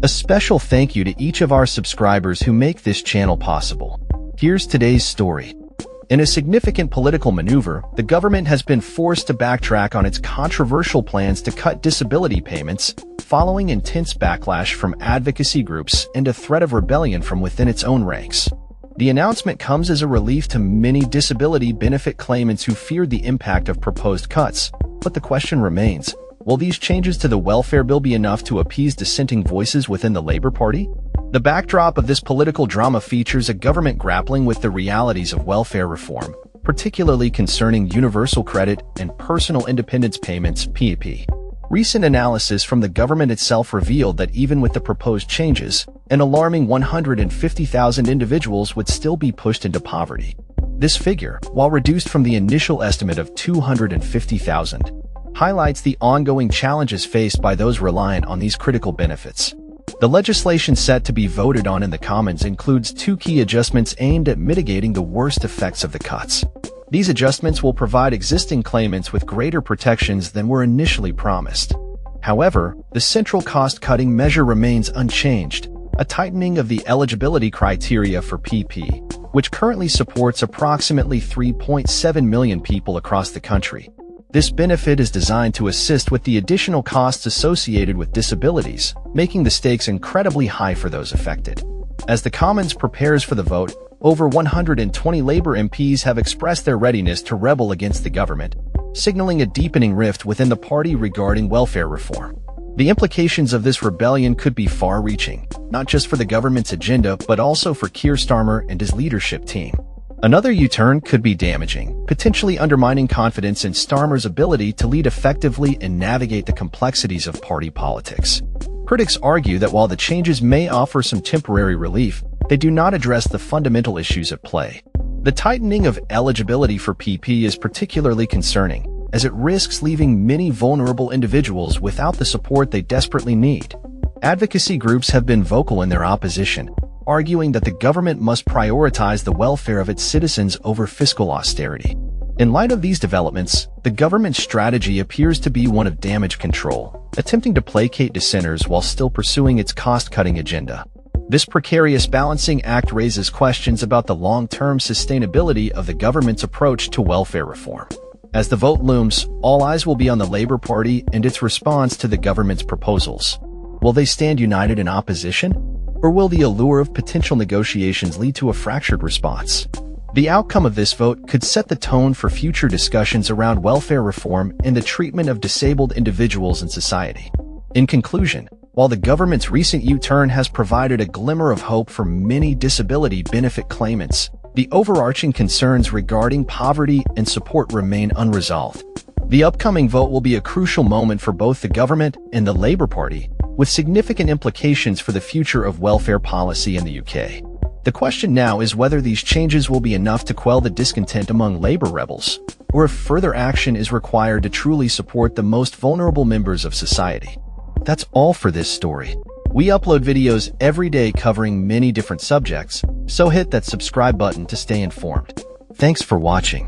A special thank you to each of our subscribers who make this channel possible. Here's today's story. In a significant political maneuver, the government has been forced to backtrack on its controversial plans to cut disability payments, following intense backlash from advocacy groups and a threat of rebellion from within its own ranks. The announcement comes as a relief to many disability benefit claimants who feared the impact of proposed cuts, but the question remains, will these changes to the welfare bill be enough to appease dissenting voices within the Labour Party? The backdrop of this political drama features a government grappling with the realities of welfare reform, particularly concerning universal credit and personal independence payments (PIP). Recent analysis from the government itself revealed that even with the proposed changes, an alarming 150,000 individuals would still be pushed into poverty. This figure, while reduced from the initial estimate of 250,000, highlights the ongoing challenges faced by those reliant on these critical benefits. The legislation set to be voted on in the Commons includes two key adjustments aimed at mitigating the worst effects of the cuts. These adjustments will provide existing claimants with greater protections than were initially promised. However, the central cost-cutting measure remains unchanged, a tightening of the eligibility criteria for PP, which currently supports approximately 3.7 million people across the country. This benefit is designed to assist with the additional costs associated with disabilities, making the stakes incredibly high for those affected. As the Commons prepares for the vote, over 120 Labour MPs have expressed their readiness to rebel against the government, signaling a deepening rift within the party regarding welfare reform. The implications of this rebellion could be far-reaching, not just for the government's agenda but also for Keir Starmer and his leadership team. Another U-turn could be damaging, potentially undermining confidence in Starmer's ability to lead effectively and navigate the complexities of party politics. Critics argue that while the changes may offer some temporary relief, they do not address the fundamental issues at play. The tightening of eligibility for PP is particularly concerning, as it risks leaving many vulnerable individuals without the support they desperately need. Advocacy groups have been vocal in their opposition, arguing that the government must prioritize the welfare of its citizens over fiscal austerity. In light of these developments, the government's strategy appears to be one of damage control, attempting to placate dissenters while still pursuing its cost-cutting agenda. This precarious balancing act raises questions about the long-term sustainability of the government's approach to welfare reform. As the vote looms, all eyes will be on the Labour Party and its response to the government's proposals. Will they stand united in opposition? Or will the allure of potential negotiations lead to a fractured response? The outcome of this vote could set the tone for future discussions around welfare reform and the treatment of disabled individuals in society. In conclusion, while the government's recent U-turn has provided a glimmer of hope for many disability benefit claimants, the overarching concerns regarding poverty and support remain unresolved. The upcoming vote will be a crucial moment for both the government and the Labour Party, with significant implications for the future of welfare policy in the UK. The question now is whether these changes will be enough to quell the discontent among Labour rebels, or if further action is required to truly support the most vulnerable members of society. That's all for this story. We upload videos every day covering many different subjects, so hit that subscribe button to stay informed. Thanks for watching.